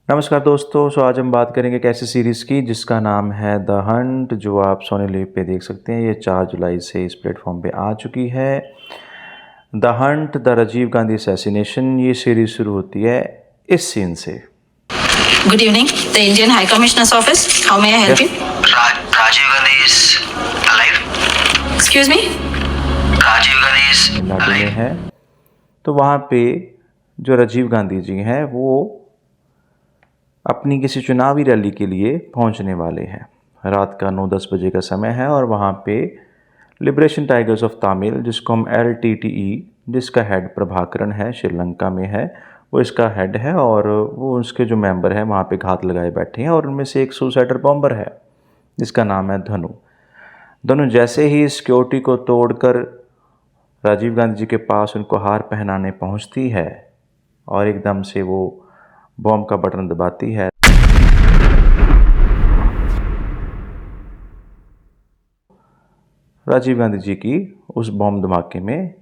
नमस्कार दोस्तों। आज हम बात करेंगे एक ऐसी सीरीज़ की जिसका नाम है द हंट, जो आप सोनी लिव पे देख सकते हैं। ये 4 जुलाई से इस प्लेटफॉर्म पे आ चुकी है। The hunt the Rajiv Gandhi assassination, ये सीरीज़ शुरू होती है इस सीन से। Good evening, the Indian High Commissioner's office. How may I help you? Rajiv Gandhi is alive. Excuse me? Rajiv Gandhi is लाडू में alive. है तो वहाँ पे जो राजीव गांधी जी हैं वो अपनी किसी चुनावी रैली के लिए पहुंचने वाले हैं। रात का 9-10 बजे का समय है और वहाँ पे लिबरेशन टाइगर्स ऑफ तमिल, जिसको हम LTTE, जिसका हेड प्रभाकरण है, श्रीलंका में है, वो इसका हेड है और वो उसके जो मेंबर हैं वहाँ पे घात लगाए बैठे हैं और उनमें से एक सुसाइडर बॉम्बर है जिसका नाम है धनु। धनु जैसे ही सिक्योरिटी को तोड़कर राजीव गांधी जी के पास उनको हार पहनाने पहुंचती है और एकदम से वो बॉम्ब का बटन दबाती है, राजीव गांधी जी की उस बॉम्ब धमाके में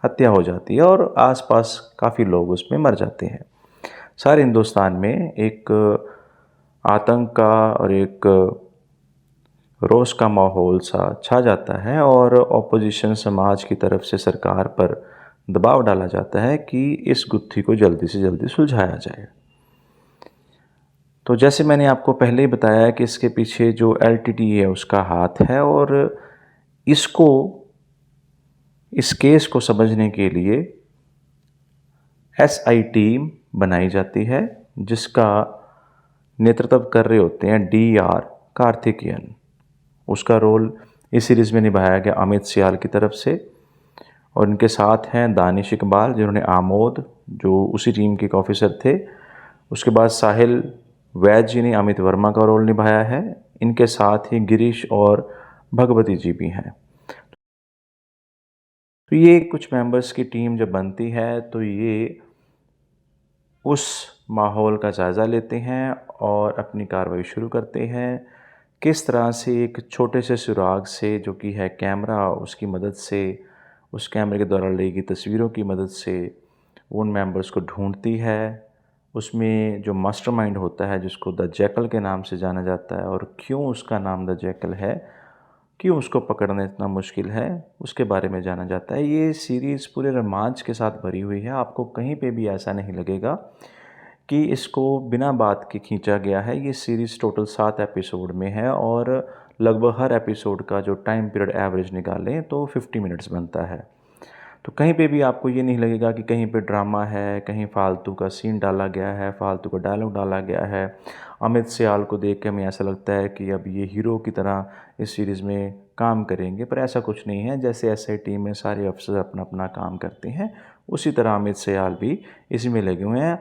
हत्या हो जाती है और आसपास काफ़ी लोग उसमें मर जाते हैं। सारे हिंदुस्तान में एक आतंक का और एक रोष का माहौल सा छा जाता है और ऑपोजिशन समाज की तरफ से सरकार पर दबाव डाला जाता है कि इस गुत्थी को जल्दी से जल्दी सुलझाया जाए। तो जैसे मैंने आपको पहले ही बताया कि इसके पीछे जो LTTE है उसका हाथ है और इसको इस केस को समझने के लिए SI टीम बनाई जाती है जिसका नेतृत्व कर रहे होते हैं DR कार्तिकेयन। उसका रोल इस सीरीज़ में निभाया गया अमित सियाल की तरफ से और इनके साथ हैं दानिश इकबाल, जिन्होंने आमोद, जो उसी टीम के एक ऑफिसर थे। उसके बाद साहिल वैद जी ने अमित वर्मा का रोल निभाया है। इनके साथ ही गिरीश और भगवती जी भी हैं। तो ये कुछ मेंबर्स की टीम जब बनती है तो ये उस माहौल का जायज़ा लेते हैं और अपनी कार्रवाई शुरू करते हैं। किस तरह से एक छोटे से सुराग से, जो कि है कैमरा, उसकी मदद से, उस कैमरे के द्वारा ली गई तस्वीरों की मदद से उन मेंबर्स को ढूंढती है। उसमें जो मास्टरमाइंड होता है, जिसको द जैकल के नाम से जाना जाता है, और क्यों उसका नाम द जैकल है, क्यों उसको पकड़ना इतना मुश्किल है, उसके बारे में जाना जाता है। ये सीरीज़ पूरे रोमांच के साथ भरी हुई है। आपको कहीं पे भी ऐसा नहीं लगेगा कि इसको बिना बात के खींचा गया है। ये सीरीज़ टोटल 7 एपिसोड में है और लगभग हर एपिसोड का जो टाइम पीरियड एवरेज निकालें तो 50 मिनट्स बनता है। तो कहीं पे भी आपको ये नहीं लगेगा कि कहीं पे ड्रामा है, कहीं फालतू का सीन डाला गया है, फालतू का डायलॉग डाला गया है। अमित सियाल को देख के हमें ऐसा लगता है कि अब ये हीरो की तरह इस सीरीज़ में काम करेंगे, पर ऐसा कुछ नहीं है। जैसे SI टीम में सारे अफसर अपना अपना काम करते हैं, उसी तरह अमित सियाल भी इसी में लगे हुए हैं।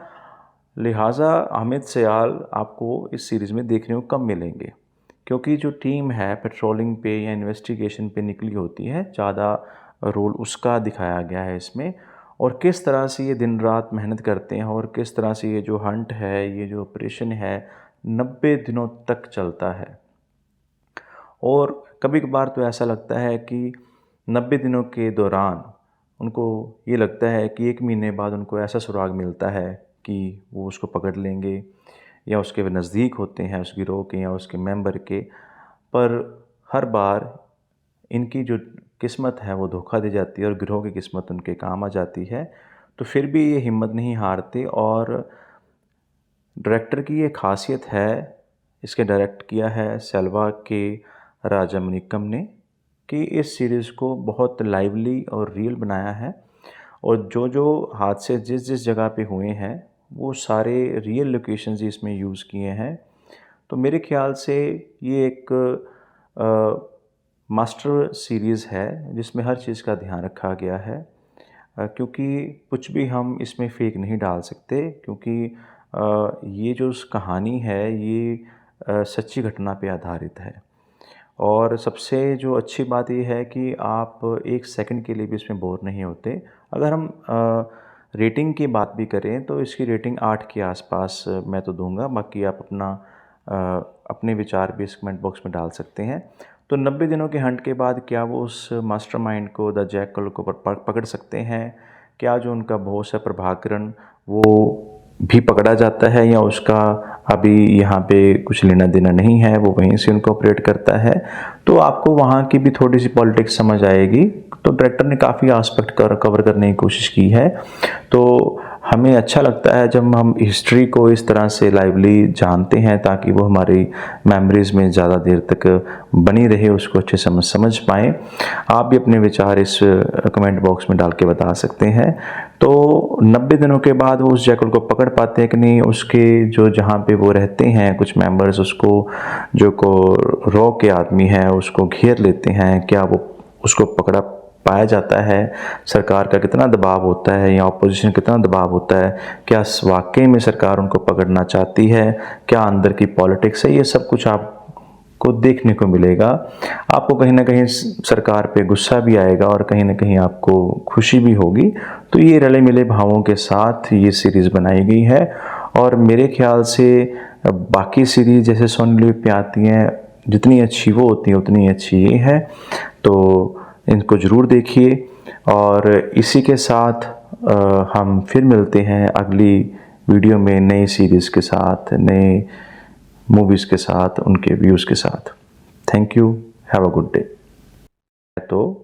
लिहाजा अमित सियाल आपको इस सीरीज़ में देखने को कम मिलेंगे, क्योंकि जो टीम है पेट्रोलिंग पे या इन्वेस्टिगेशन पे निकली होती है, ज़्यादा रोल उसका दिखाया गया है इसमें। और किस तरह से ये दिन रात मेहनत करते हैं और किस तरह से ये जो हंट है, ये जो ऑपरेशन है, 90 दिनों तक चलता है। और कभी कभार तो ऐसा लगता है कि 90 दिनों के दौरान उनको ये लगता है कि 1 महीने बाद उनको ऐसा सुराग मिलता है कि वो उसको पकड़ लेंगे या उसके नज़दीक होते हैं उस गिरोह के या उसके मेंबर के। पर हर बार इनकी जो किस्मत है वो धोखा दे जाती है और गिरोह की किस्मत उनके काम आ जाती है। तो फिर भी ये हिम्मत नहीं हारते और डायरेक्टर की ये खासियत है, इसके डायरेक्ट किया है सेल्वा के राजामणिकम ने, कि इस सीरीज़ को बहुत लाइवली और रियल बनाया है और जो जो हादसे जिस जिस जगह पे हुए हैं वो सारे रियल लोकेशंस ही इसमें यूज़ किए हैं। तो मेरे ख्याल से ये एक मास्टर सीरीज़ है जिसमें हर चीज़ का ध्यान रखा गया है। क्योंकि कुछ भी हम इसमें फेक नहीं डाल सकते, क्योंकि ये जो कहानी है ये सच्ची घटना पे आधारित है। और सबसे जो अच्छी बात ये है कि आप 1 सेकंड के लिए भी इसमें बोर नहीं होते। अगर हम रेटिंग की बात भी करें तो इसकी रेटिंग 8 के आसपास मैं तो दूंगा। बाकी आप अपने विचार भी इस कमेंट बॉक्स में डाल सकते हैं। तो 90 दिनों के हंट के बाद क्या वो उस मास्टरमाइंड को, द जैकल को पकड़ सकते हैं? क्या जो उनका बॉस है प्रभाकरण, वो भी पकड़ा जाता है या उसका अभी यहाँ पे कुछ लेना देना नहीं है, वो वहीं से उनको ऑपरेट करता है, तो आपको वहाँ की भी थोड़ी सी पॉलिटिक्स समझ आएगी। तो डायरेक्टर ने काफ़ी आस्पेक्ट कवर करने की कोशिश की है। तो हमें अच्छा लगता है जब हम हिस्ट्री को इस तरह से लाइवली जानते हैं, ताकि वो हमारी मेमोरीज़ में ज़्यादा देर तक बनी रहे, उसको अच्छे समझ पाएँ। आप भी अपने विचार इस कमेंट बॉक्स में डाल के बता सकते हैं। तो 90 दिनों के बाद वो उस जैकल को पकड़ पाते हैं कि नहीं, उसके जो जहाँ पे वो रहते हैं कुछ मेंबर्स उसको जो को रॉ के आदमी है उसको घेर लेते हैं, क्या वो उसको पकड़ा पाया जाता है, सरकार का कितना दबाव होता है या अपोजिशन कितना दबाव होता है, क्या वाकई में सरकार उनको पकड़ना चाहती है, क्या अंदर की पॉलिटिक्स है, ये सब कुछ आपको देखने को मिलेगा। आपको कहीं ना कहीं सरकार पे गुस्सा भी आएगा और कहीं ना कहीं आपको खुशी भी होगी। तो ये रले मिले भावों के साथ ये सीरीज़ बनाई गई है और मेरे ख्याल से बाकी सीरीज़ जैसे सोनी लिव पे आती हैं, जितनी अच्छी वो होती है उतनी अच्छी ये है। तो इनको ज़रूर देखिए और इसी के साथ हम फिर मिलते हैं अगली वीडियो में नई सीरीज़ के साथ, नए मूवीज़ के साथ, उनके व्यूज़ के साथ। Thank you, have a good day. तो